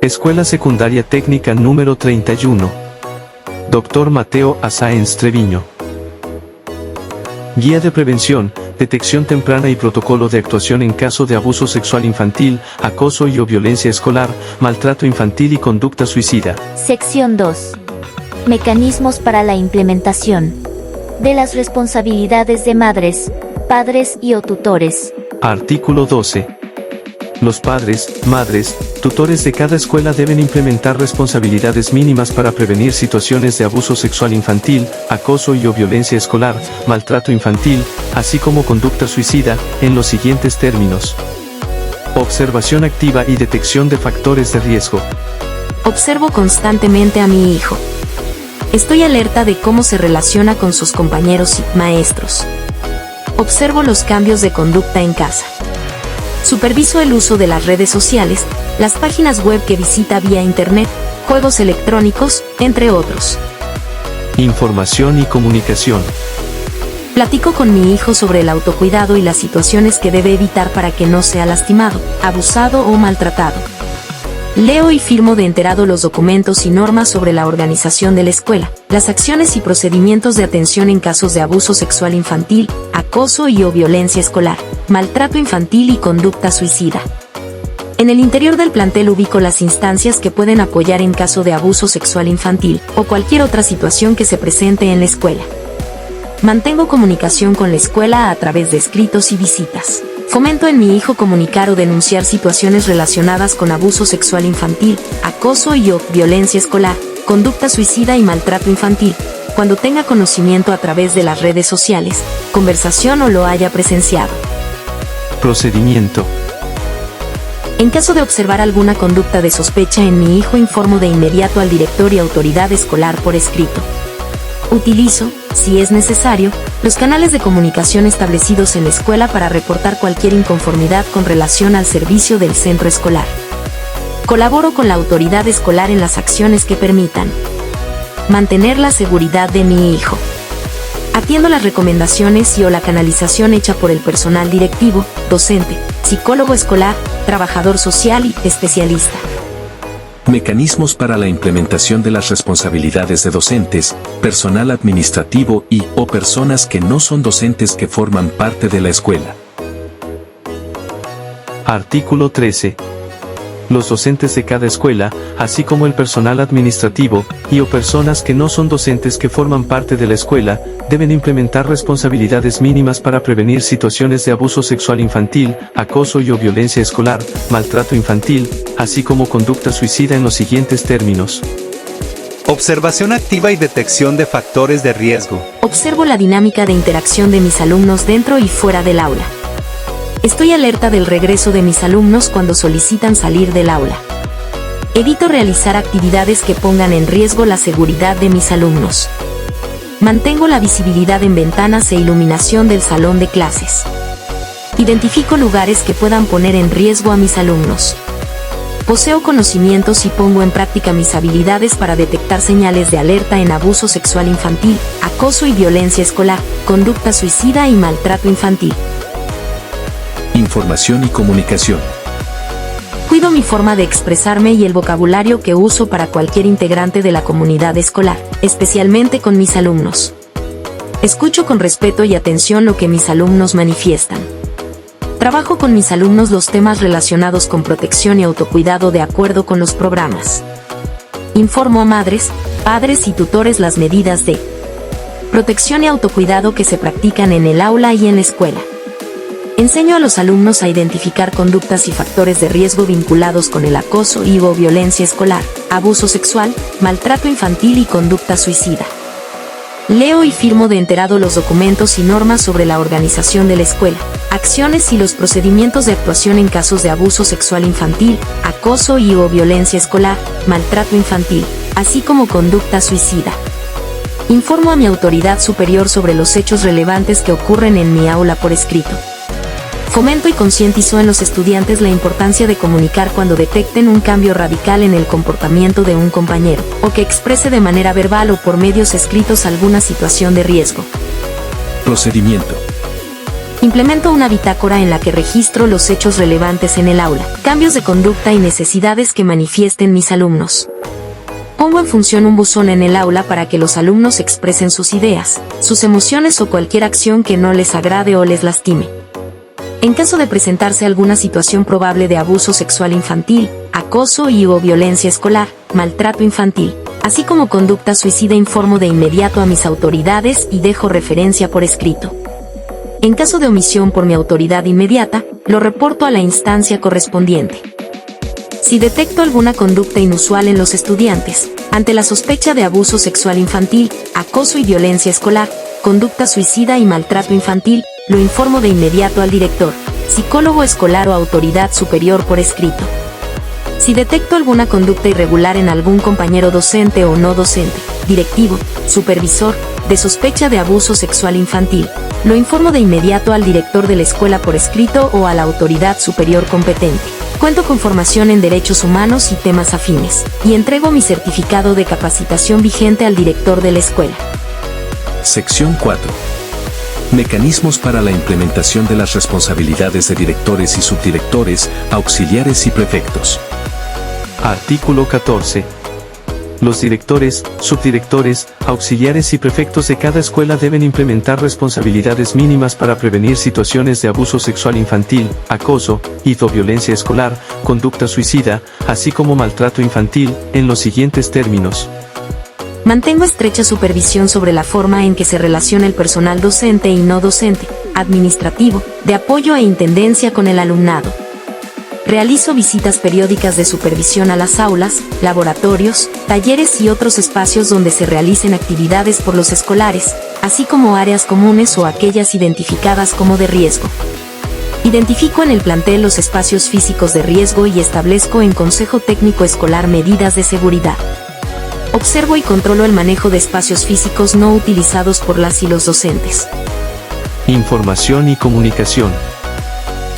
Escuela Secundaria Técnica número 31. Dr. Mateo A. Sáenz Treviño. Guía de prevención, detección temprana y protocolo de actuación en caso de abuso sexual infantil, acoso y o violencia escolar, maltrato infantil y conducta suicida. Sección 2. Mecanismos para la implementación de las responsabilidades de madres, padres y o tutores. Artículo 12. Los padres, madres, tutores de cada escuela deben implementar responsabilidades mínimas para prevenir situaciones de abuso sexual infantil, acoso y o violencia escolar, maltrato infantil, así como conducta suicida, en los siguientes términos. Observación activa y detección de factores de riesgo. Observo constantemente a mi hijo. Estoy alerta de cómo se relaciona con sus compañeros y maestros. Observo los cambios de conducta en casa. Superviso el uso de las redes sociales, las páginas web que visita vía internet, juegos electrónicos, entre otros. Información y comunicación. Platico con mi hijo sobre el autocuidado y las situaciones que debe evitar para que no sea lastimado, abusado o maltratado. Leo y firmo de enterado los documentos y normas sobre la organización de la escuela, las acciones y procedimientos de atención en casos de abuso sexual infantil, acoso y o violencia escolar, maltrato infantil y conducta suicida. En el interior del plantel ubico las instancias que pueden apoyar en caso de abuso sexual infantil o cualquier otra situación que se presente en la escuela. Mantengo comunicación con la escuela a través de escritos y visitas. Fomento en mi hijo comunicar o denunciar situaciones relacionadas con abuso sexual infantil, acoso y o violencia escolar, conducta suicida y maltrato infantil, cuando tenga conocimiento a través de las redes sociales, conversación o lo haya presenciado. Procedimiento. En caso de observar alguna conducta de sospecha en mi hijo, informo de inmediato al director y autoridad escolar por escrito. Utilizo, si es necesario, los canales de comunicación establecidos en la escuela para reportar cualquier inconformidad con relación al servicio del centro escolar. Colaboro con la autoridad escolar en las acciones que permitan mantener la seguridad de mi hijo. Atiendo las recomendaciones y o la canalización hecha por el personal directivo, docente, psicólogo escolar, trabajador social y especialista. Mecanismos para la implementación de las responsabilidades de docentes, personal administrativo y o personas que no son docentes que forman parte de la escuela. Artículo 13. Los docentes de cada escuela, así como el personal administrativo y o personas que no son docentes que forman parte de la escuela, deben implementar responsabilidades mínimas para prevenir situaciones de abuso sexual infantil, acoso y o violencia escolar, maltrato infantil, así como conducta suicida en los siguientes términos. Observación activa y detección de factores de riesgo. Observo la dinámica de interacción de mis alumnos dentro y fuera del aula. Estoy alerta del regreso de mis alumnos cuando solicitan salir del aula. Evito realizar actividades que pongan en riesgo la seguridad de mis alumnos. Mantengo la visibilidad en ventanas e iluminación del salón de clases. Identifico lugares que puedan poner en riesgo a mis alumnos. Poseo conocimientos y pongo en práctica mis habilidades para detectar señales de alerta en abuso sexual infantil, acoso y violencia escolar, conducta suicida y maltrato infantil. Información y comunicación. Cuido mi forma de expresarme y el vocabulario que uso para cualquier integrante de la comunidad escolar, especialmente con mis alumnos. Escucho con respeto y atención lo que mis alumnos manifiestan. Trabajo con mis alumnos los temas relacionados con protección y autocuidado de acuerdo con los programas. Informo a madres, padres y tutores las medidas de protección y autocuidado que se practican en el aula y en la escuela. Enseño a los alumnos a identificar conductas y factores de riesgo vinculados con el acoso y o violencia escolar, abuso sexual, maltrato infantil y conducta suicida. Leo y firmo de enterado los documentos y normas sobre la organización de la escuela, acciones y los procedimientos de actuación en casos de abuso sexual infantil, acoso y o violencia escolar, maltrato infantil, así como conducta suicida. Informo a mi autoridad superior sobre los hechos relevantes que ocurren en mi aula por escrito. Fomento y concientizo en los estudiantes la importancia de comunicar cuando detecten un cambio radical en el comportamiento de un compañero, o que exprese de manera verbal o por medios escritos alguna situación de riesgo. Procedimiento. Implemento una bitácora en la que registro los hechos relevantes en el aula, cambios de conducta y necesidades que manifiesten mis alumnos. Pongo en función un buzón en el aula para que los alumnos expresen sus ideas, sus emociones o cualquier acción que no les agrade o les lastime. En caso de presentarse alguna situación probable de abuso sexual infantil, acoso o violencia escolar, maltrato infantil, así como conducta suicida, informo de inmediato a mis autoridades y dejo referencia por escrito. En caso de omisión por mi autoridad inmediata, lo reporto a la instancia correspondiente. Si detecto alguna conducta inusual en los estudiantes, ante la sospecha de abuso sexual infantil, acoso y violencia escolar, conducta suicida y maltrato infantil, lo informo de inmediato al director, psicólogo escolar o autoridad superior por escrito. Si detecto alguna conducta irregular en algún compañero docente o no docente, directivo, supervisor, de sospecha de abuso sexual infantil, lo informo de inmediato al director de la escuela por escrito o a la autoridad superior competente. Cuento con formación en derechos humanos y temas afines, y entrego mi certificado de capacitación vigente al director de la escuela. Sección 4. Mecanismos para la implementación de las responsabilidades de directores y subdirectores, auxiliares y prefectos. Artículo 14. Los directores, subdirectores, auxiliares y prefectos de cada escuela deben implementar responsabilidades mínimas para prevenir situaciones de abuso sexual infantil, acoso y violencia escolar, conducta suicida, así como maltrato infantil, en los siguientes términos. Mantengo estrecha supervisión sobre la forma en que se relaciona el personal docente y no docente, administrativo, de apoyo e intendencia con el alumnado. Realizo visitas periódicas de supervisión a las aulas, laboratorios, talleres y otros espacios donde se realicen actividades por los escolares, así como áreas comunes o aquellas identificadas como de riesgo. Identifico en el plantel los espacios físicos de riesgo y establezco en consejo técnico escolar medidas de seguridad. Observo y controlo el manejo de espacios físicos no utilizados por las y los docentes. Información y comunicación.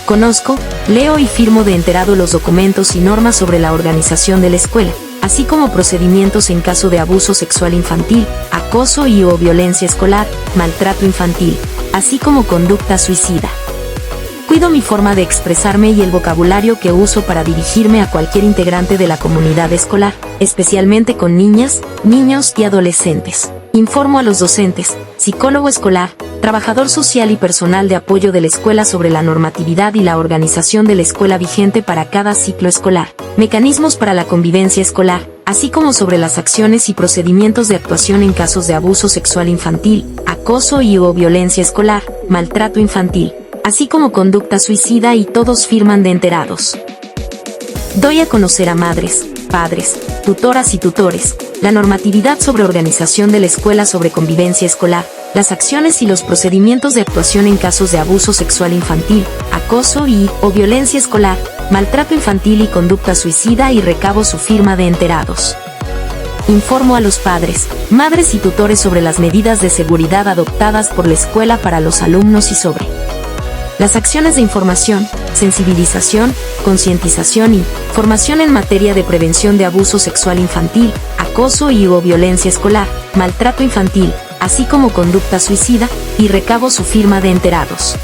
Conozco, leo y firmo de enterado los documentos y normas sobre la organización de la escuela, así como procedimientos en caso de abuso sexual infantil, acoso o violencia escolar, maltrato infantil, así como conducta suicida. Cuido mi forma de expresarme y el vocabulario que uso para dirigirme a cualquier integrante de la comunidad escolar, especialmente con niñas, niños y adolescentes. Informo a los docentes, psicólogo escolar, trabajador social y personal de apoyo de la escuela sobre la normatividad y la organización de la escuela vigente para cada ciclo escolar, mecanismos para la convivencia escolar, así como sobre las acciones y procedimientos de actuación en casos de abuso sexual infantil, acoso o violencia escolar, maltrato infantil, así como conducta suicida, y todos firman de enterados. Doy a conocer a madres, padres, tutoras y tutores, la normatividad sobre organización de la escuela sobre convivencia escolar, las acciones y los procedimientos de actuación en casos de abuso sexual infantil, acoso o violencia escolar, maltrato infantil y conducta suicida, y recabo su firma de enterados. Informo a los padres, madres y tutores sobre las medidas de seguridad adoptadas por la escuela para los alumnos y sobre las acciones de información, sensibilización, concientización y formación en materia de prevención de abuso sexual infantil, acoso o violencia escolar, maltrato infantil, así como conducta suicida, y recabo su firma de enterados.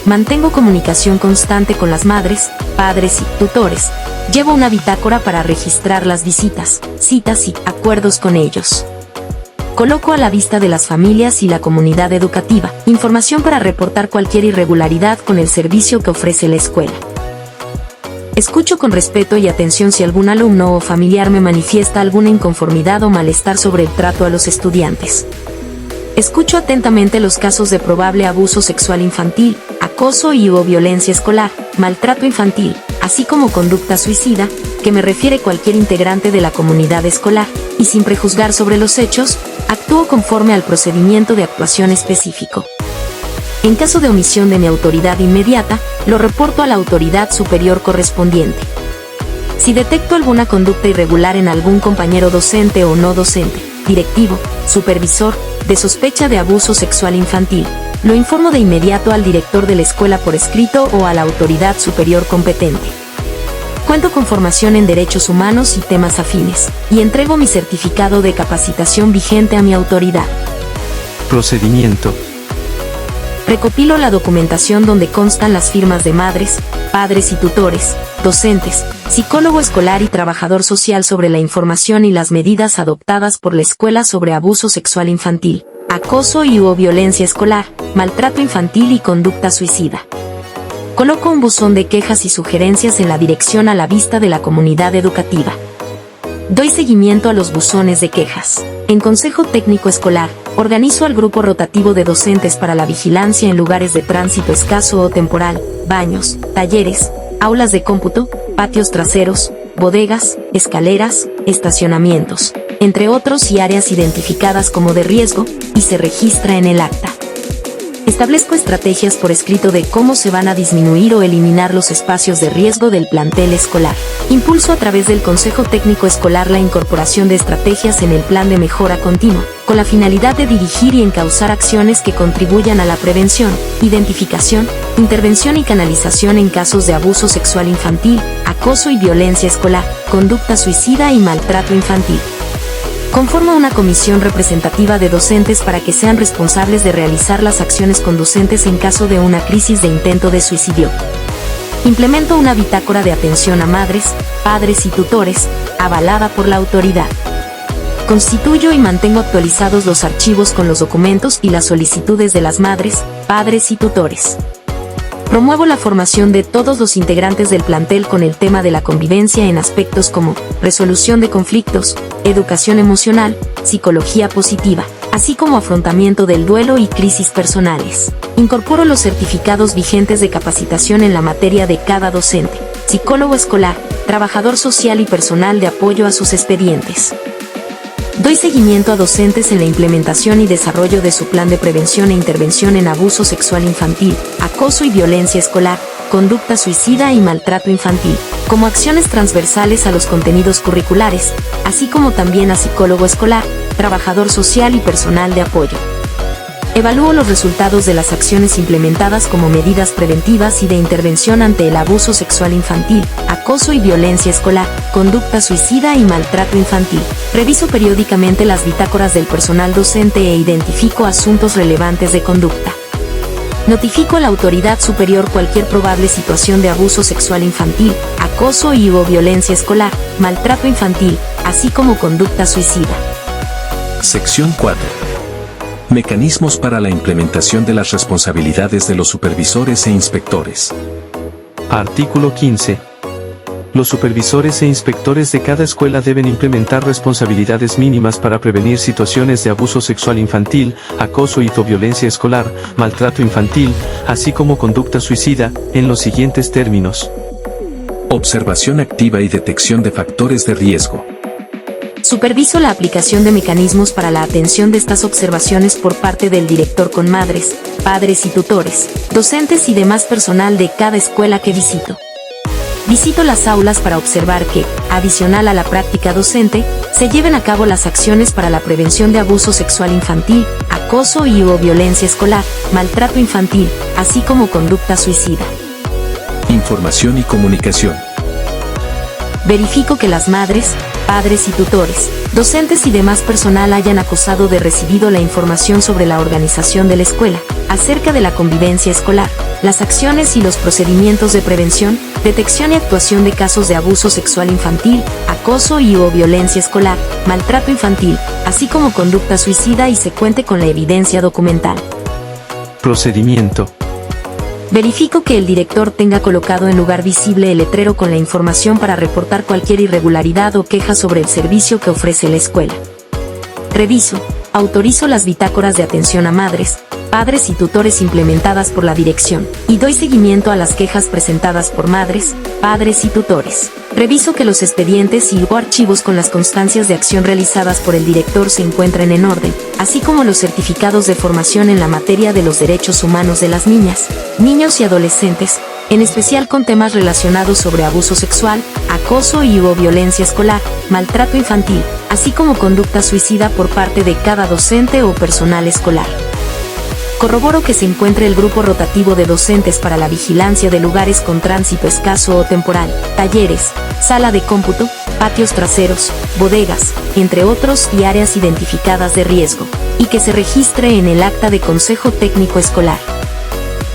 Mantengo comunicación constante con las madres, padres y tutores. Llevo una bitácora para registrar las visitas, citas y acuerdos con ellos. Coloco a la vista de las familias y la comunidad educativa información para reportar cualquier irregularidad con el servicio que ofrece la escuela. Escucho con respeto y atención si algún alumno o familiar me manifiesta alguna inconformidad o malestar sobre el trato a los estudiantes. Escucho atentamente los casos de probable abuso sexual infantil, acoso o violencia escolar, maltrato infantil, así como conducta suicida, que me refiere cualquier integrante de la comunidad escolar, y sin prejuzgar sobre los hechos, actúo conforme al procedimiento de actuación específico. En caso de omisión de mi autoridad inmediata, lo reporto a la autoridad superior correspondiente. Si detecto alguna conducta irregular en algún compañero docente o no docente, directivo, supervisor, de sospecha de abuso sexual infantil, lo informo de inmediato al director de la escuela por escrito o a la autoridad superior competente. Cuento con formación en derechos humanos y temas afines, y entrego mi certificado de capacitación vigente a mi autoridad. Procedimiento. Recopilo la documentación donde constan las firmas de madres, padres y tutores, docentes, psicólogo escolar y trabajador social sobre la información y las medidas adoptadas por la escuela sobre abuso sexual infantil, acoso y/o violencia escolar, maltrato infantil y conducta suicida. Coloco un buzón de quejas y sugerencias en la dirección a la vista de la comunidad educativa. Doy seguimiento a los buzones de quejas. En Consejo Técnico Escolar, organizo al grupo rotativo de docentes para la vigilancia en lugares de tránsito escaso o temporal, baños, talleres, aulas de cómputo, patios traseros, bodegas, escaleras, estacionamientos, entre otros, y áreas identificadas como de riesgo, y se registra en el acta. Establezco estrategias por escrito de cómo se van a disminuir o eliminar los espacios de riesgo del plantel escolar. Impulso a través del Consejo Técnico Escolar la incorporación de estrategias en el plan de mejora continua, con la finalidad de dirigir y encauzar acciones que contribuyan a la prevención, identificación, intervención y canalización en casos de abuso sexual infantil, acoso y violencia escolar, conducta suicida y maltrato infantil. Conformo una comisión representativa de docentes para que sean responsables de realizar las acciones conducentes en caso de una crisis de intento de suicidio. Implemento una bitácora de atención a madres, padres y tutores, avalada por la autoridad. Constituyo y mantengo actualizados los archivos con los documentos y las solicitudes de las madres, padres y tutores. Promuevo la formación de todos los integrantes del plantel con el tema de la convivencia en aspectos como resolución de conflictos, educación emocional, psicología positiva, así como afrontamiento del duelo y crisis personales. Incorporo los certificados vigentes de capacitación en la materia de cada docente, psicólogo escolar, trabajador social y personal de apoyo a sus expedientes. Doy seguimiento a docentes en la implementación y desarrollo de su plan de prevención e intervención en abuso sexual infantil, acoso y violencia escolar, conducta suicida y maltrato infantil, como acciones transversales a los contenidos curriculares, así como también a psicólogo escolar, trabajador social y personal de apoyo. Evalúo los resultados de las acciones implementadas como medidas preventivas y de intervención ante el abuso sexual infantil, acoso y violencia escolar, conducta suicida y maltrato infantil. Reviso periódicamente las bitácoras del personal docente e identifico asuntos relevantes de conducta. Notifico a la autoridad superior cualquier probable situación de abuso sexual infantil, acoso y/o violencia escolar, maltrato infantil, así como conducta suicida. Sección 4. Mecanismos para la implementación de las responsabilidades de los supervisores e inspectores. Artículo 15. Los supervisores e inspectores de cada escuela deben implementar responsabilidades mínimas para prevenir situaciones de abuso sexual infantil, acoso y/o violencia escolar, maltrato infantil, así como conducta suicida, en los siguientes términos. Observación activa y detección de factores de riesgo. Superviso la aplicación de mecanismos para la atención de estas observaciones por parte del director con madres, padres y tutores, docentes y demás personal de cada escuela que visito. Visito las aulas para observar que, adicional a la práctica docente, se lleven a cabo las acciones para la prevención de abuso sexual infantil, acoso y/o violencia escolar, maltrato infantil, así como conducta suicida. Información y comunicación. Verifico que las madres, padres y tutores, docentes y demás personal hayan acosado de recibido la información sobre la organización de la escuela, acerca de la convivencia escolar, las acciones y los procedimientos de prevención, detección y actuación de casos de abuso sexual infantil, acoso y/o violencia escolar, maltrato infantil, así como conducta suicida y se cuente con la evidencia documental. Procedimiento. Verifico que el director tenga colocado en lugar visible el letrero con la información para reportar cualquier irregularidad o queja sobre el servicio que ofrece la escuela. Reviso, autorizo las bitácoras de atención a madres, padres y tutores implementadas por la dirección, y doy seguimiento a las quejas presentadas por madres, padres y tutores. Reviso que los expedientes y/o archivos con las constancias de acción realizadas por el director se encuentren en orden, así como los certificados de formación en la materia de los derechos humanos de las niñas, niños y adolescentes, en especial con temas relacionados sobre abuso sexual, acoso y/o violencia escolar, maltrato infantil, así como conducta suicida por parte de cada docente o personal escolar. Corroboro que se encuentre el grupo rotativo de docentes para la vigilancia de lugares con tránsito escaso o temporal, talleres, sala de cómputo, patios traseros, bodegas, entre otros, y áreas identificadas de riesgo, y que se registre en el acta de Consejo Técnico Escolar.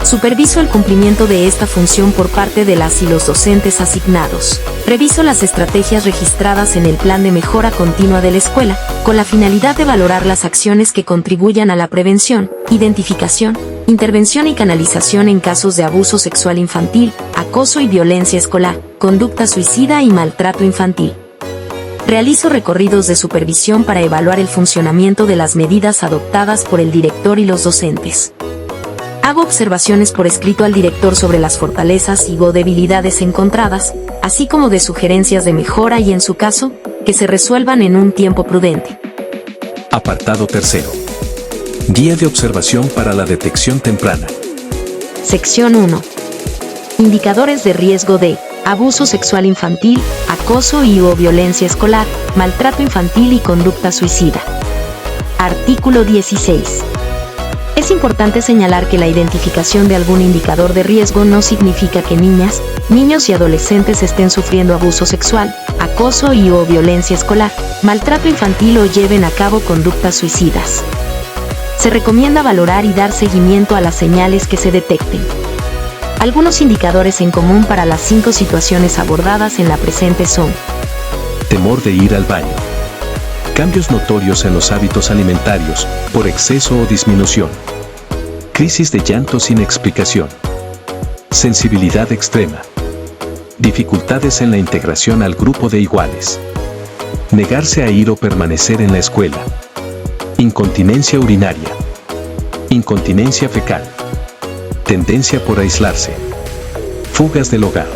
Superviso el cumplimiento de esta función por parte de las y los docentes asignados. Reviso las estrategias registradas en el plan de mejora continua de la escuela, con la finalidad de valorar las acciones que contribuyan a la prevención, identificación, intervención y canalización en casos de abuso sexual infantil, acoso y violencia escolar, conducta suicida y maltrato infantil. Realizo recorridos de supervisión para evaluar el funcionamiento de las medidas adoptadas por el director y los docentes. Hago observaciones por escrito al director sobre las fortalezas y o debilidades encontradas, así como de sugerencias de mejora y, en su caso, que se resuelvan en un tiempo prudente. Apartado 3. Guía de observación para la detección temprana. Sección 1. Indicadores de riesgo de abuso sexual infantil, acoso y o violencia escolar, maltrato infantil y conducta suicida. Artículo 16. Es importante señalar que la identificación de algún indicador de riesgo no significa que niñas, niños y adolescentes estén sufriendo abuso sexual, acoso y o violencia escolar, maltrato infantil o lleven a cabo conductas suicidas. Se recomienda valorar y dar seguimiento a las señales que se detecten. Algunos indicadores en común para las 5 situaciones abordadas en la presente son: temor de ir al baño, cambios notorios en los hábitos alimentarios, por exceso o disminución, crisis de llanto sin explicación, sensibilidad extrema, dificultades en la integración al grupo de iguales, negarse a ir o permanecer en la escuela, incontinencia urinaria, incontinencia fecal, tendencia por aislarse, fugas del hogar,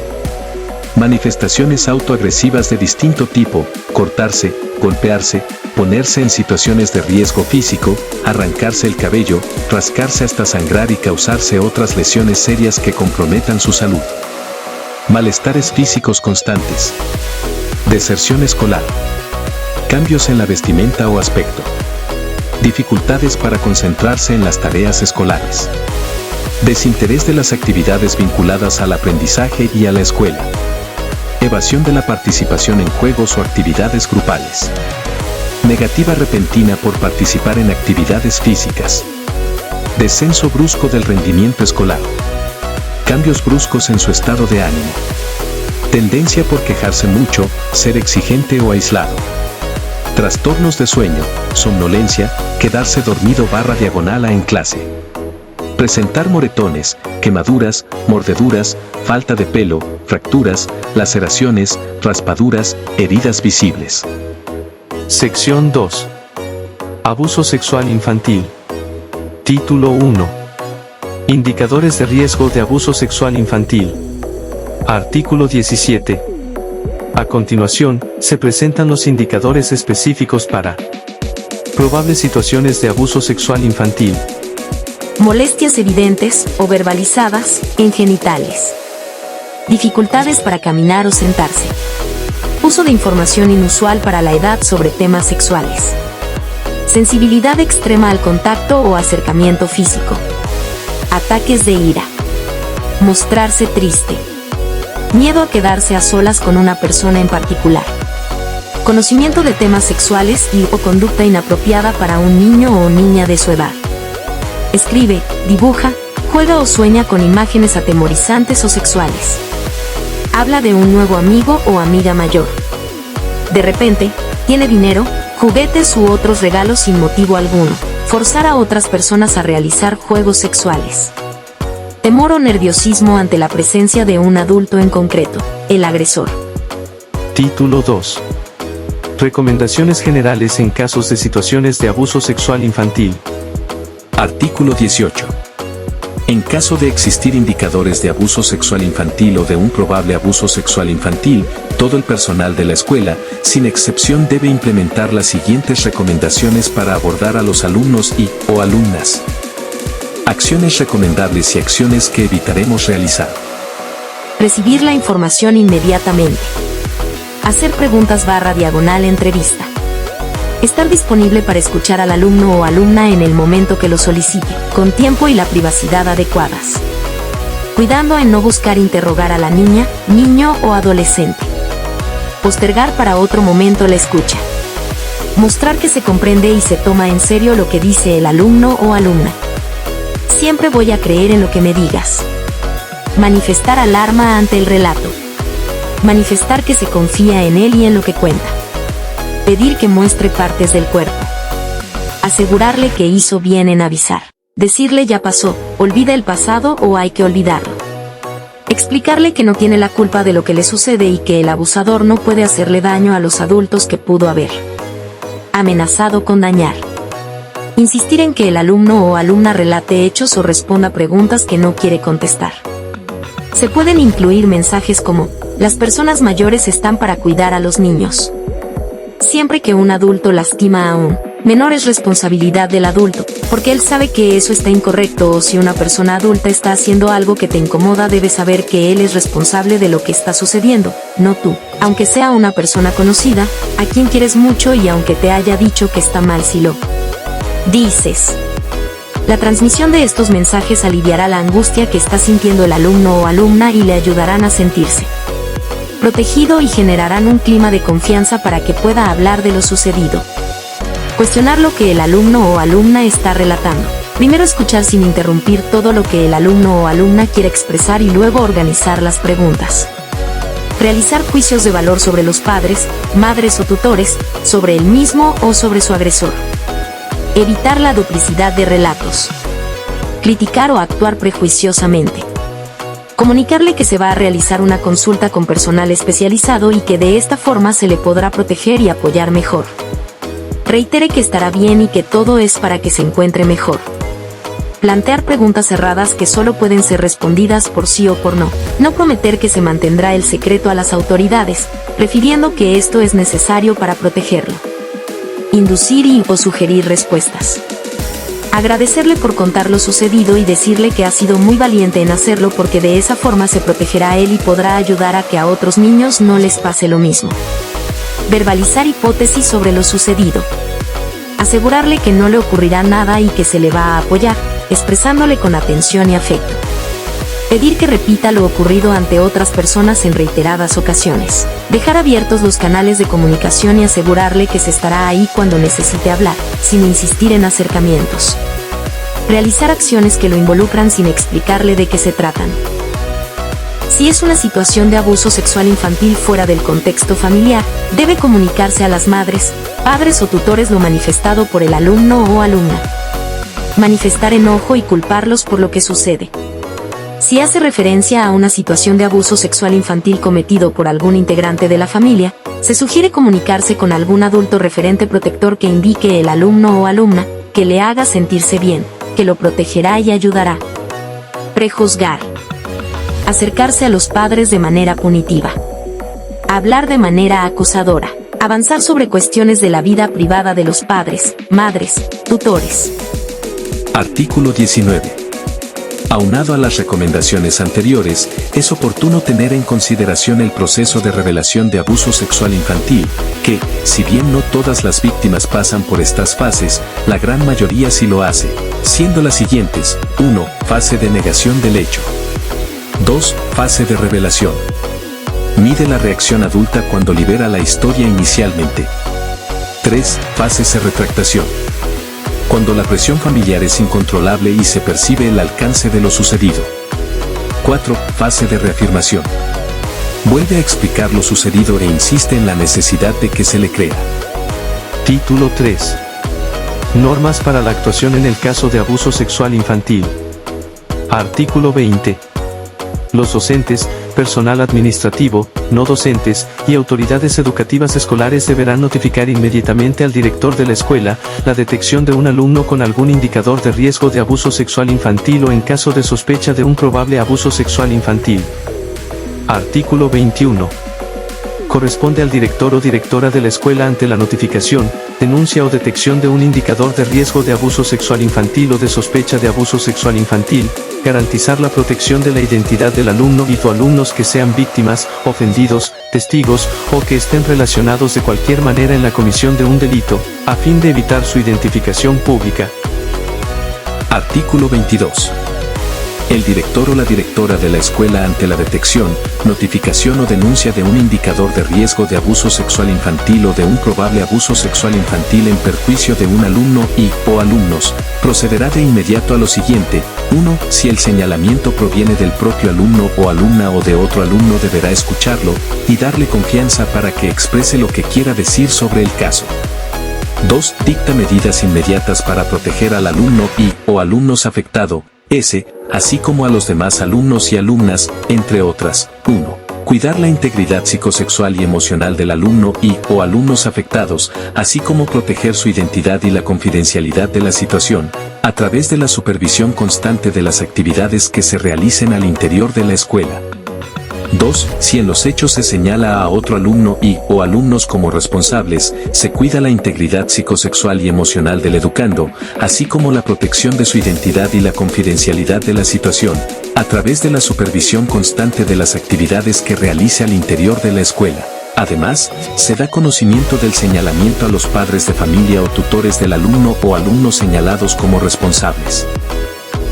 manifestaciones autoagresivas de distinto tipo, cortarse, golpearse, ponerse en situaciones de riesgo físico, arrancarse el cabello, rascarse hasta sangrar y causarse otras lesiones serias que comprometan su salud. Malestares físicos constantes. Deserción escolar. Cambios en la vestimenta o aspecto. Dificultades para concentrarse en las tareas escolares. Desinterés de las actividades vinculadas al aprendizaje y a la escuela. Evasión de la participación en juegos o actividades grupales. Negativa repentina por participar en actividades físicas. Descenso brusco del rendimiento escolar. Cambios bruscos en su estado de ánimo. Tendencia por quejarse mucho, ser exigente o aislado. Trastornos de sueño, somnolencia, quedarse dormido / en clase. Presentar moretones, quemaduras, mordeduras, falta de pelo, fracturas, laceraciones, raspaduras, heridas visibles. Sección 2. Abuso sexual infantil. Título 1. Indicadores de riesgo de abuso sexual infantil. Artículo 17. A continuación, se presentan los indicadores específicos para probables situaciones de abuso sexual infantil. Molestias evidentes o verbalizadas en genitales. Dificultades para caminar o sentarse. Uso de información inusual para la edad sobre temas sexuales. Sensibilidad extrema al contacto o acercamiento físico. Ataques de ira. Mostrarse triste. Miedo a quedarse a solas con una persona en particular. Conocimiento de temas sexuales y o conducta inapropiada para un niño o niña de su edad. Escribe, dibuja, juega o sueña con imágenes atemorizantes o sexuales. Habla de un nuevo amigo o amiga mayor. De repente, tiene dinero, juguetes u otros regalos sin motivo alguno. Forzar a otras personas a realizar juegos sexuales. Temor o nerviosismo ante la presencia de un adulto en concreto, el agresor. Título 2. Recomendaciones generales en casos de situaciones de abuso sexual infantil. Artículo 18. En caso de existir indicadores de abuso sexual infantil o de un probable abuso sexual infantil, todo el personal de la escuela, sin excepción, debe implementar las siguientes recomendaciones para abordar a los alumnos y o alumnas. Acciones recomendables y acciones que evitaremos realizar. Recibir la información inmediatamente. Hacer preguntas / entrevista. Estar disponible para escuchar al alumno o alumna en el momento que lo solicite, con tiempo y la privacidad adecuadas. Cuidando en no buscar interrogar a la niña, niño o adolescente. Postergar para otro momento la escucha. Mostrar que se comprende y se toma en serio lo que dice el alumno o alumna. Siempre voy a creer en lo que me digas. Manifestar alarma ante el relato. Manifestar que se confía en él y en lo que cuenta. Pedir que muestre partes del cuerpo. Asegurarle que hizo bien en avisar. Decirle ya pasó, olvida el pasado o hay que olvidarlo. Explicarle que no tiene la culpa de lo que le sucede y que el abusador no puede hacerle daño a los adultos que pudo haber amenazado con dañar. Insistir en que el alumno o alumna relate hechos o responda preguntas que no quiere contestar. Se pueden incluir mensajes como: las personas mayores están para cuidar a los niños. Siempre que un adulto lastima a un menor es responsabilidad del adulto, porque él sabe que eso está incorrecto, o si una persona adulta está haciendo algo que te incomoda, debes saber que él es responsable de lo que está sucediendo, no tú, aunque sea una persona conocida, a quien quieres mucho y aunque te haya dicho que está mal si lo dices. La transmisión de estos mensajes aliviará la angustia que está sintiendo el alumno o alumna y le ayudarán a sentirse protegido y generarán un clima de confianza para que pueda hablar de lo sucedido. Cuestionar lo que el alumno o alumna está relatando. Primero escuchar sin interrumpir todo lo que el alumno o alumna quiere expresar y luego organizar las preguntas. Realizar juicios de valor sobre los padres, madres o tutores, sobre el mismo o sobre su agresor. Evitar la duplicidad de relatos. Criticar o actuar prejuiciosamente. Comunicarle que se va a realizar una consulta con personal especializado y que de esta forma se le podrá proteger y apoyar mejor. Reitere que estará bien y que todo es para que se encuentre mejor. Plantear preguntas cerradas que solo pueden ser respondidas por sí o por no. No prometer que se mantendrá el secreto a las autoridades, refiriendo que esto es necesario para protegerlo. Inducir y o sugerir respuestas. Agradecerle por contar lo sucedido y decirle que ha sido muy valiente en hacerlo, porque de esa forma se protegerá a él y podrá ayudar a que a otros niños no les pase lo mismo. Verbalizar hipótesis sobre lo sucedido. Asegurarle que no le ocurrirá nada y que se le va a apoyar, expresándole con atención y afecto. Pedir que repita lo ocurrido ante otras personas en reiteradas ocasiones. Dejar abiertos los canales de comunicación y asegurarle que se estará ahí cuando necesite hablar, sin insistir en acercamientos. Realizar acciones que lo involucran sin explicarle de qué se tratan. Si es una situación de abuso sexual infantil fuera del contexto familiar, debe comunicarse a las madres, padres o tutores lo manifestado por el alumno o alumna. Manifestar enojo y culparlos por lo que sucede. Si hace referencia a una situación de abuso sexual infantil cometido por algún integrante de la familia, se sugiere comunicarse con algún adulto referente protector que indique el alumno o alumna, que le haga sentirse bien, que lo protegerá y ayudará. Prejuzgar. Acercarse a los padres de manera punitiva. Hablar de manera acusadora. Avanzar sobre cuestiones de la vida privada de los padres, madres, tutores. Artículo 19. Aunado a las recomendaciones anteriores, es oportuno tener en consideración el proceso de revelación de abuso sexual infantil, que, si bien no todas las víctimas pasan por estas fases, la gran mayoría sí lo hace, siendo las siguientes: 1. Fase de negación del hecho. 2. Fase de revelación. Mide la reacción adulta cuando libera la historia inicialmente. 3. Fase de retractación. Cuando la presión familiar es incontrolable y se percibe el alcance de lo sucedido. 4. Fase de reafirmación. Vuelve a explicar lo sucedido e insiste en la necesidad de que se le crea. Título 3. Normas para la actuación en el caso de abuso sexual infantil. Artículo 20. Los docentes, personal administrativo, no docentes, y autoridades educativas escolares deberán notificar inmediatamente al director de la escuela la detección de un alumno con algún indicador de riesgo de abuso sexual infantil o en caso de sospecha de un probable abuso sexual infantil. Artículo 21. Corresponde al director o directora de la escuela, ante la notificación, denuncia o detección de un indicador de riesgo de abuso sexual infantil o de sospecha de abuso sexual infantil, garantizar la protección de la identidad del alumno y o alumnos que sean víctimas, ofendidos, testigos, o que estén relacionados de cualquier manera en la comisión de un delito, a fin de evitar su identificación pública. Artículo 22. El director o la directora de la escuela ante la detección, notificación o denuncia de un indicador de riesgo de abuso sexual infantil o de un probable abuso sexual infantil en perjuicio de un alumno o alumnos, procederá de inmediato a lo siguiente. 1. Si el señalamiento proviene del propio alumno o alumna o de otro alumno, deberá escucharlo y darle confianza para que exprese lo que quiera decir sobre el caso. 2. Dicta medidas inmediatas para proteger al alumno o alumnos afectado, así como a los demás alumnos y alumnas, entre otras. 1. Cuidar la integridad psicosexual y emocional del alumno o alumnos afectados, así como proteger su identidad y la confidencialidad de la situación, a través de la supervisión constante de las actividades que se realicen al interior de la escuela. 2. Si en los hechos se señala a otro alumno o alumnos como responsables, se cuida la integridad psicosexual y emocional del educando, así como la protección de su identidad y la confidencialidad de la situación, a través de la supervisión constante de las actividades que realice al interior de la escuela. Además, se da conocimiento del señalamiento a los padres de familia o tutores del alumno o alumnos señalados como responsables.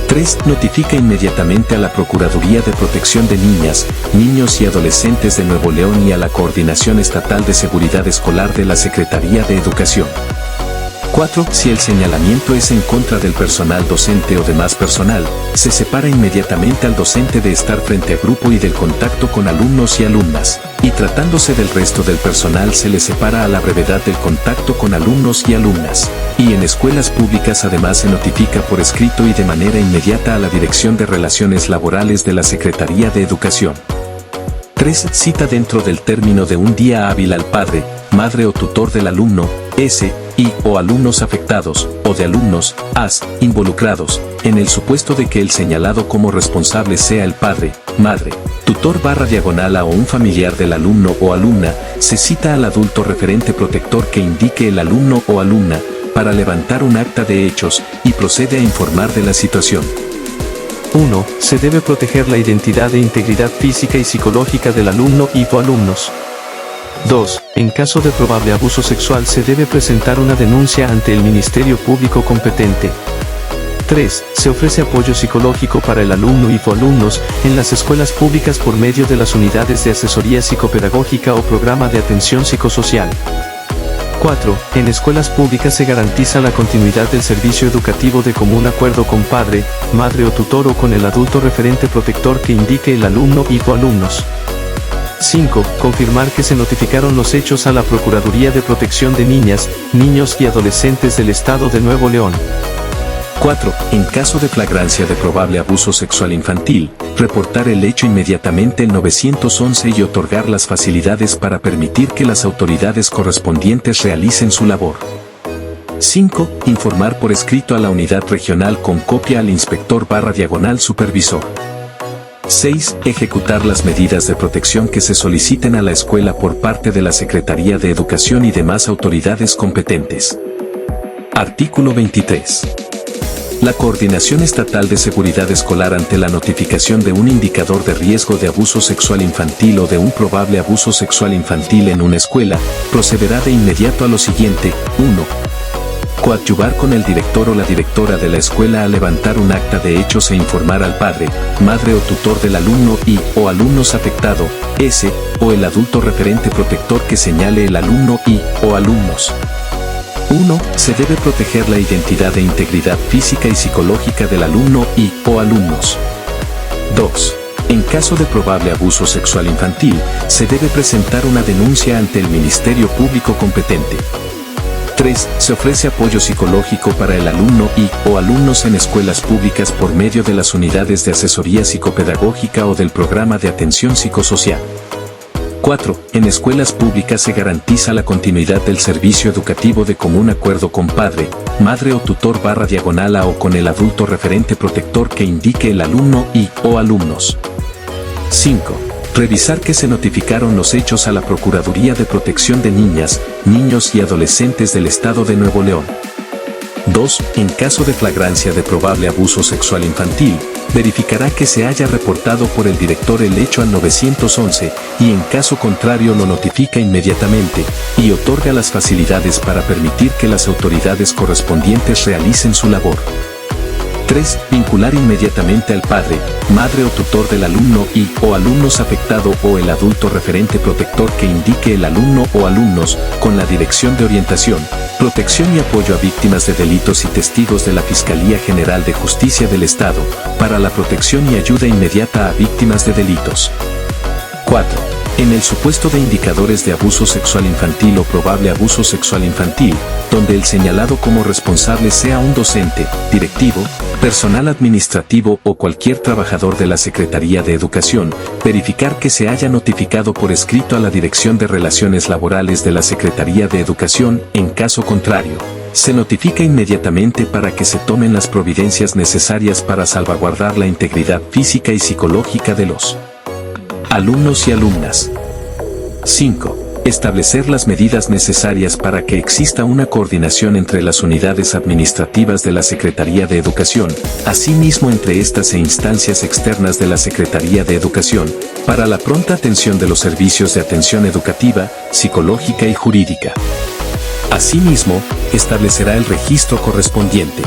3. Notifica inmediatamente a la Procuraduría de Protección de Niñas, Niños y Adolescentes de Nuevo León y a la Coordinación Estatal de Seguridad Escolar de la Secretaría de Educación. 4. Si el señalamiento es en contra del personal docente o demás personal, se separa inmediatamente al docente de estar frente a grupo y del contacto con alumnos y alumnas, y tratándose del resto del personal se le separa a la brevedad del contacto con alumnos y alumnas. Y en escuelas públicas además se notifica por escrito y de manera inmediata a la Dirección de Relaciones Laborales de la Secretaría de Educación. 3. Cita dentro del término de un día hábil al padre, madre o tutor del alumno, o alumnos afectados, o de alumnos, involucrados, en el supuesto de que el señalado como responsable sea el padre, madre, tutor /diagonal o un familiar del alumno o alumna, se cita al adulto referente protector que indique el alumno o alumna, para levantar un acta de hechos, y procede a informar de la situación. 1. Se debe proteger la identidad e integridad física y psicológica del alumno o alumnos. 2. En caso de probable abuso sexual se debe presentar una denuncia ante el Ministerio Público competente. 3. Se ofrece apoyo psicológico para el alumno o alumnos en las escuelas públicas por medio de las unidades de asesoría psicopedagógica o programa de atención psicosocial. 4. En escuelas públicas se garantiza la continuidad del servicio educativo de común acuerdo con padre, madre o tutor o con el adulto referente protector que indique el alumno o alumnos. 5. Confirmar que se notificaron los hechos a la Procuraduría de Protección de Niñas, Niños y Adolescentes del Estado de Nuevo León. 4. En caso de flagrancia de probable abuso sexual infantil, reportar el hecho inmediatamente al 911 y otorgar las facilidades para permitir que las autoridades correspondientes realicen su labor. 5. Informar por escrito a la unidad regional con copia al inspector /supervisor. 6. Ejecutar las medidas de protección que se soliciten a la escuela por parte de la Secretaría de Educación y demás autoridades competentes. Artículo 23. La Coordinación Estatal de Seguridad Escolar ante la notificación de un indicador de riesgo de abuso sexual infantil o de un probable abuso sexual infantil en una escuela, procederá de inmediato a lo siguiente. 1. Coadyuvar con el director o la directora de la escuela a levantar un acta de hechos e informar al padre, madre o tutor del alumno o alumnos afectado, o el adulto referente protector que señale el alumno o alumnos. 1. Se debe proteger la identidad e integridad física y psicológica del alumno o alumnos. 2. En caso de probable abuso sexual infantil, se debe presentar una denuncia ante el Ministerio Público competente. 3. Se ofrece apoyo psicológico para el alumno o alumnos en escuelas públicas por medio de las unidades de asesoría psicopedagógica o del programa de atención psicosocial. 4. En escuelas públicas se garantiza la continuidad del servicio educativo de común acuerdo con padre, madre o tutor /diagonal o con el adulto referente protector que indique el alumno o alumnos. 5. Revisar que se notificaron los hechos a la Procuraduría de Protección de Niñas, Niños y Adolescentes del Estado de Nuevo León. 2. En caso de flagrancia de probable abuso sexual infantil, verificará que se haya reportado por el director el hecho al 911 y en caso contrario lo notifica inmediatamente y otorga las facilidades para permitir que las autoridades correspondientes realicen su labor. 3. Vincular inmediatamente al padre, madre o tutor del alumno o alumnos afectado o el adulto referente protector que indique el alumno o alumnos con la Dirección de Orientación, Protección y Apoyo a Víctimas de Delitos y Testigos de la Fiscalía General de Justicia del Estado para la protección y ayuda inmediata a víctimas de delitos. 4. En el supuesto de indicadores de abuso sexual infantil o probable abuso sexual infantil, donde el señalado como responsable sea un docente, directivo, personal administrativo o cualquier trabajador de la Secretaría de Educación, verificar que se haya notificado por escrito a la Dirección de Relaciones Laborales de la Secretaría de Educación. En caso contrario, se notifica inmediatamente para que se tomen las providencias necesarias para salvaguardar la integridad física y psicológica de los alumnos y alumnas. 5. Establecer las medidas necesarias para que exista una coordinación entre las unidades administrativas de la Secretaría de Educación, asimismo entre estas e instancias externas de la Secretaría de Educación, para la pronta atención de los servicios de atención educativa, psicológica y jurídica. Asimismo, establecerá el registro correspondiente.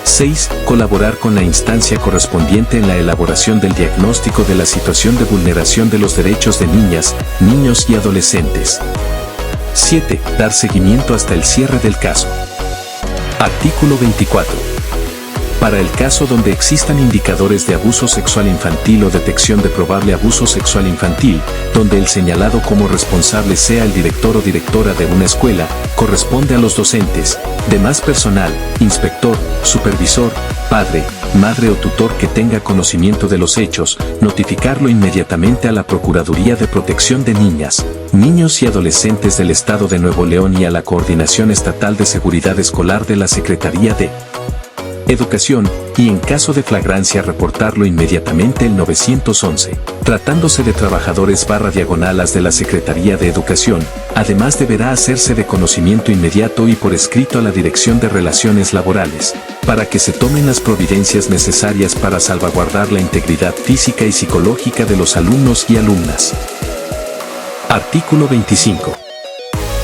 6. Colaborar con la instancia correspondiente en la elaboración del diagnóstico de la situación de vulneración de los derechos de niñas, niños y adolescentes. 7. Dar seguimiento hasta el cierre del caso. Artículo 24. Para el caso donde existan indicadores de abuso sexual infantil o detección de probable abuso sexual infantil, donde el señalado como responsable sea el director o directora de una escuela, corresponde a los docentes, demás personal, inspector, supervisor, padre, madre o tutor que tenga conocimiento de los hechos, notificarlo inmediatamente a la Procuraduría de Protección de Niñas, Niños y Adolescentes del Estado de Nuevo León y a la Coordinación Estatal de Seguridad Escolar de la Secretaría de Educación, y en caso de flagrancia reportarlo inmediatamente el 911, tratándose de trabajadores/diagonalas de la Secretaría de Educación. Además deberá hacerse de conocimiento inmediato y por escrito a la Dirección de Relaciones Laborales, para que se tomen las providencias necesarias para salvaguardar la integridad física y psicológica de los alumnos y alumnas. Artículo 25.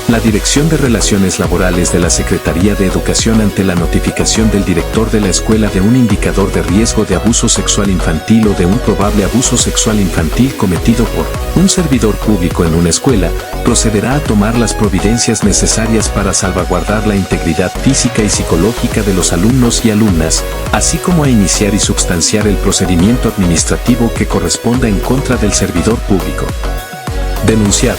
La Dirección de Relaciones Laborales de la Secretaría de Educación, ante la notificación del director de la escuela de un indicador de riesgo de abuso sexual infantil o de un probable abuso sexual infantil cometido por un servidor público en una escuela, procederá a tomar las providencias necesarias para salvaguardar la integridad física y psicológica de los alumnos y alumnas, así como a iniciar y substanciar el procedimiento administrativo que corresponda en contra del servidor público denunciado.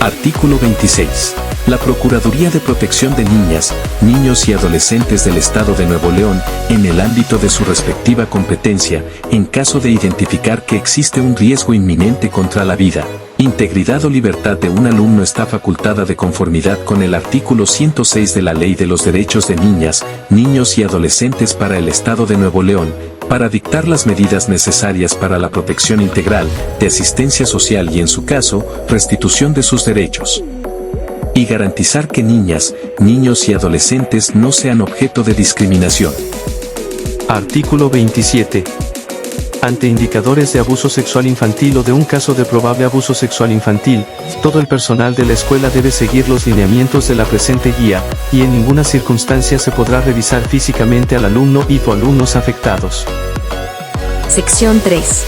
Artículo 26. La Procuraduría de Protección de Niñas, Niños y Adolescentes del Estado de Nuevo León, en el ámbito de su respectiva competencia, en caso de identificar que existe un riesgo inminente contra la vida, integridad o libertad de un alumno, está facultada de conformidad con el artículo 106 de la Ley de los Derechos de Niñas, Niños y Adolescentes para el Estado de Nuevo León, para dictar las medidas necesarias para la protección integral, de asistencia social y en su caso, restitución de sus derechos. Y garantizar que niñas, niños y adolescentes no sean objeto de discriminación. Artículo 27. Ante indicadores de abuso sexual infantil o de un caso de probable abuso sexual infantil, todo el personal de la escuela debe seguir los lineamientos de la presente guía, y en ninguna circunstancia se podrá revisar físicamente al alumno o alumnos afectados. Sección 3.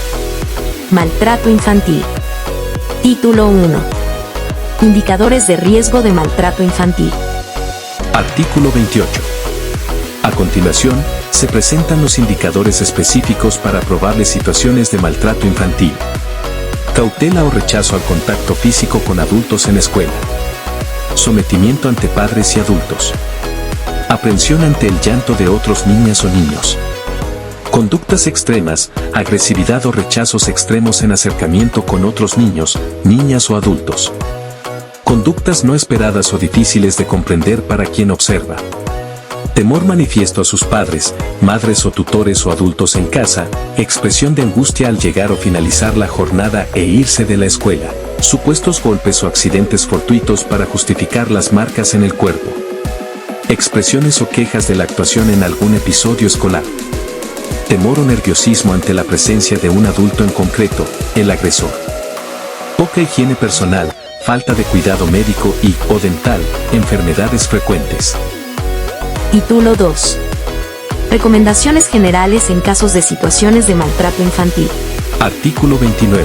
Maltrato infantil. Título 1. Indicadores de riesgo de maltrato infantil. Artículo 28. A continuación, se presentan los indicadores específicos para probables situaciones de maltrato infantil. Cautela o rechazo al contacto físico con adultos en escuela. Sometimiento ante padres y adultos. Aprensión ante el llanto de otros niñas o niños. Conductas extremas, agresividad o rechazos extremos en acercamiento con otros niños, niñas o adultos. Conductas no esperadas o difíciles de comprender para quien observa. Temor manifiesto a sus padres, madres o tutores o adultos en casa, expresión de angustia al llegar o finalizar la jornada e irse de la escuela, supuestos golpes o accidentes fortuitos para justificar las marcas en el cuerpo. Expresiones o quejas de la actuación en algún episodio escolar. Temor o nerviosismo ante la presencia de un adulto en concreto, el agresor. Poca higiene personal, falta de cuidado médico o dental, enfermedades frecuentes. Título 2. Recomendaciones generales en casos de situaciones de maltrato infantil. Artículo 29.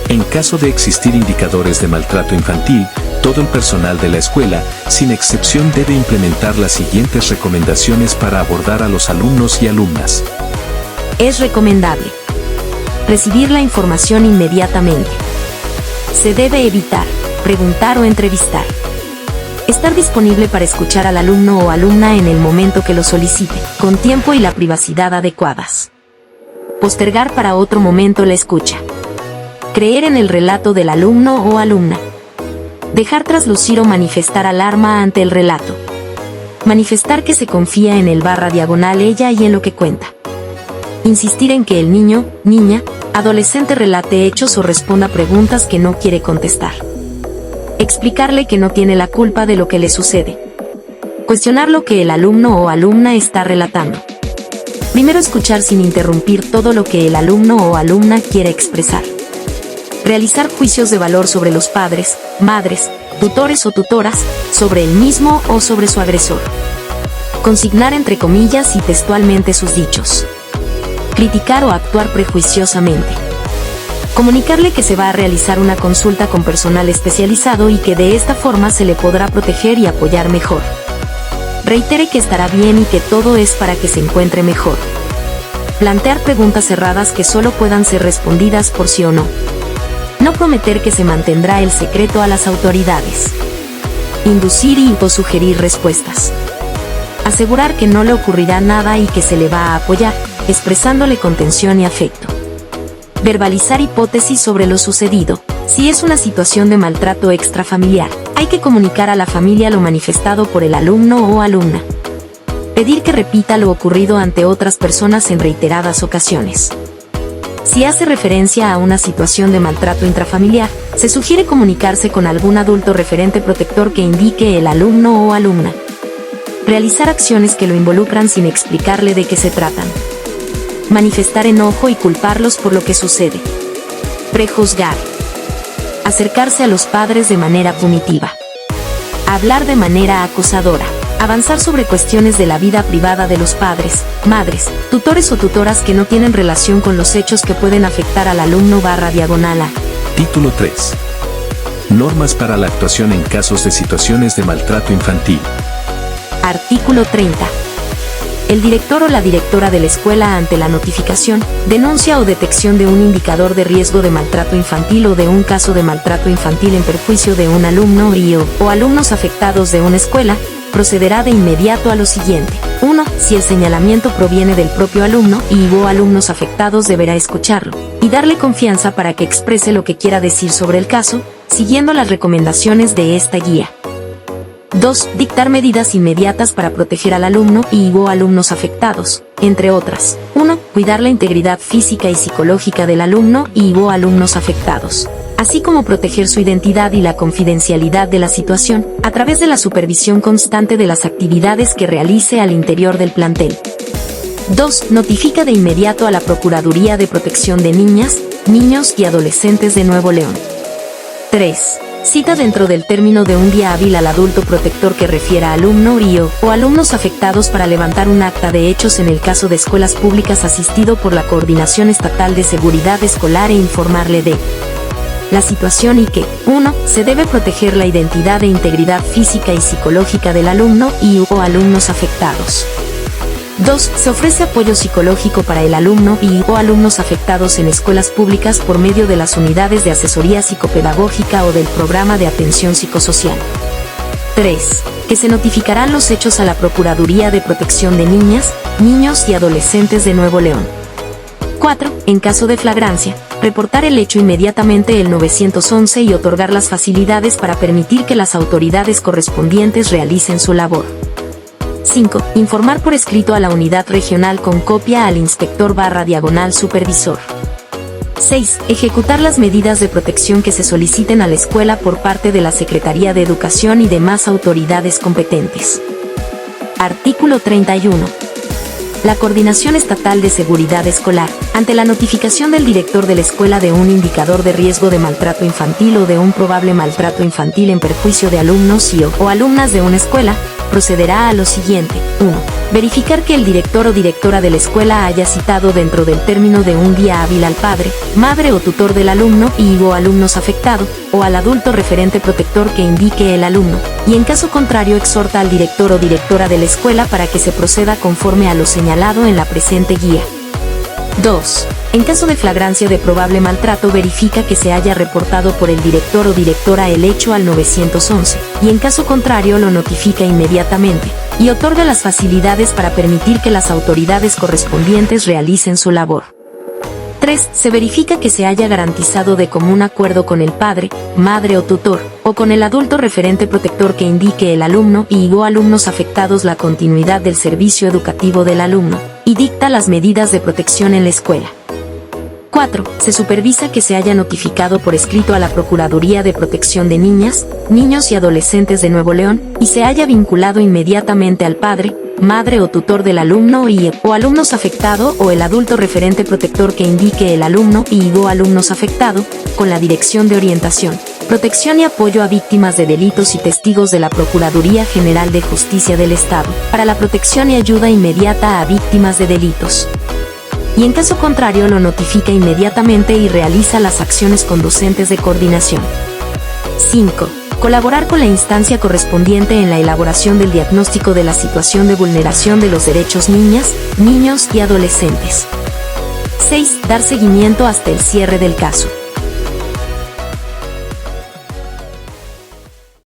En caso de existir indicadores de maltrato infantil, todo el personal de la escuela, sin excepción, debe implementar las siguientes recomendaciones para abordar a los alumnos y alumnas. Es recomendable recibir la información inmediatamente. Se debe evitar preguntar o entrevistar. Estar disponible para escuchar al alumno o alumna en el momento que lo solicite, con tiempo y la privacidad adecuadas. Postergar para otro momento la escucha. Creer en el relato del alumno o alumna. Dejar traslucir o manifestar alarma ante el relato. Manifestar que se confía en el / ella y en lo que cuenta. Insistir en que el niño, niña, adolescente relate hechos o responda preguntas que no quiere contestar. Explicarle que no tiene la culpa de lo que le sucede. Cuestionar lo que el alumno o alumna está relatando. Primero escuchar sin interrumpir todo lo que el alumno o alumna quiere expresar. Realizar juicios de valor sobre los padres, madres, tutores o tutoras, sobre el mismo o sobre su agresor. Consignar entre comillas y textualmente sus dichos. Criticar o actuar prejuiciosamente. Comunicarle que se va a realizar una consulta con personal especializado y que de esta forma se le podrá proteger y apoyar mejor. Reitere que estará bien y que todo es para que se encuentre mejor. Plantear preguntas cerradas que solo puedan ser respondidas por sí o no. No prometer que se mantendrá el secreto a las autoridades. Inducir y o sugerir respuestas. Asegurar que no le ocurrirá nada y que se le va a apoyar, expresándole contención y afecto. Verbalizar hipótesis sobre lo sucedido. Si es una situación de maltrato extrafamiliar, hay que comunicar a la familia lo manifestado por el alumno o alumna. Pedir que repita lo ocurrido ante otras personas en reiteradas ocasiones. Si hace referencia a una situación de maltrato intrafamiliar, se sugiere comunicarse con algún adulto referente protector que indique el alumno o alumna. Realizar acciones que lo involucran sin explicarle de qué se tratan. Manifestar enojo y culparlos por lo que sucede. Prejuzgar. Acercarse a los padres de manera punitiva. Hablar de manera acusadora. Avanzar sobre cuestiones de la vida privada de los padres, madres, tutores o tutoras que no tienen relación con los hechos que pueden afectar al alumno /A. Título 3. Normas para la actuación en casos de situaciones de maltrato infantil. Artículo 30. El director o la directora de la escuela ante la notificación, denuncia o detección de un indicador de riesgo de maltrato infantil o de un caso de maltrato infantil en perjuicio de un alumno o alumnos afectados de una escuela, procederá de inmediato a lo siguiente. 1. Si el señalamiento proviene del propio alumno o alumnos afectados, deberá escucharlo y darle confianza para que exprese lo que quiera decir sobre el caso, siguiendo las recomendaciones de esta guía. 2. Dictar medidas inmediatas para proteger al alumno o alumnos afectados, entre otras. 1. Cuidar la integridad física y psicológica del alumno o alumnos afectados, así como proteger su identidad y la confidencialidad de la situación, a través de la supervisión constante de las actividades que realice al interior del plantel. 2. Notifica de inmediato a la Procuraduría de Protección de Niñas, Niños y Adolescentes de Nuevo León. 3. Cita dentro del término de un día hábil al adulto protector que refiera a alumno o alumnos afectados para levantar un acta de hechos en el caso de escuelas públicas asistido por la Coordinación Estatal de Seguridad Escolar e informarle de la situación y que 1. Se debe proteger la identidad e integridad física y psicológica del alumno o alumnos afectados. 2. Se ofrece apoyo psicológico para el alumno o alumnos afectados en escuelas públicas por medio de las unidades de asesoría psicopedagógica o del programa de atención psicosocial. 3. Que se notificarán los hechos a la Procuraduría de Protección de Niñas, Niños y Adolescentes de Nuevo León. 4. En caso de flagrancia, reportar el hecho inmediatamente el 911 y otorgar las facilidades para permitir que las autoridades correspondientes realicen su labor. 5. Informar por escrito a la unidad regional con copia al inspector /supervisor. 6. Ejecutar las medidas de protección que se soliciten a la escuela por parte de la Secretaría de Educación y demás autoridades competentes. Artículo 31. La Coordinación Estatal de Seguridad Escolar, ante la notificación del director de la escuela de un indicador de riesgo de maltrato infantil o de un probable maltrato infantil en perjuicio de alumnos o alumnas de una escuela, procederá a lo siguiente. 1. Verificar que el director o directora de la escuela haya citado dentro del término de un día hábil al padre, madre o tutor del alumno y/o alumnos afectado, o al adulto referente protector que indique el alumno, y en caso contrario exhorta al director o directora de la escuela para que se proceda conforme a lo señalado en la presente guía. 2. En caso de flagrancia de probable maltrato, verifica que se haya reportado por el director o directora el hecho al 911, y en caso contrario lo notifica inmediatamente, y otorga las facilidades para permitir que las autoridades correspondientes realicen su labor. 3. Se verifica que se haya garantizado de común acuerdo con el padre, madre o tutor, o con el adulto referente protector que indique el alumno y/o alumnos afectados la continuidad del servicio educativo del alumno, y dicta las medidas de protección en la escuela. 4. Se supervisa que se haya notificado por escrito a la Procuraduría de Protección de Niñas, Niños y Adolescentes de Nuevo León, y se haya vinculado inmediatamente al padre, madre o tutor del alumno y/o alumnos afectado o el adulto referente protector que indique el alumno y/o alumnos afectado, con la Dirección de Orientación, Protección y Apoyo a Víctimas de Delitos y Testigos de la Procuraduría General de Justicia del Estado, para la protección y ayuda inmediata a víctimas de delitos. Y en caso contrario lo notifica inmediatamente y realiza las acciones conducentes de coordinación. 5. Colaborar con la instancia correspondiente en la elaboración del diagnóstico de la situación de vulneración de los derechos niñas, niños y adolescentes. 6. Dar seguimiento hasta el cierre del caso.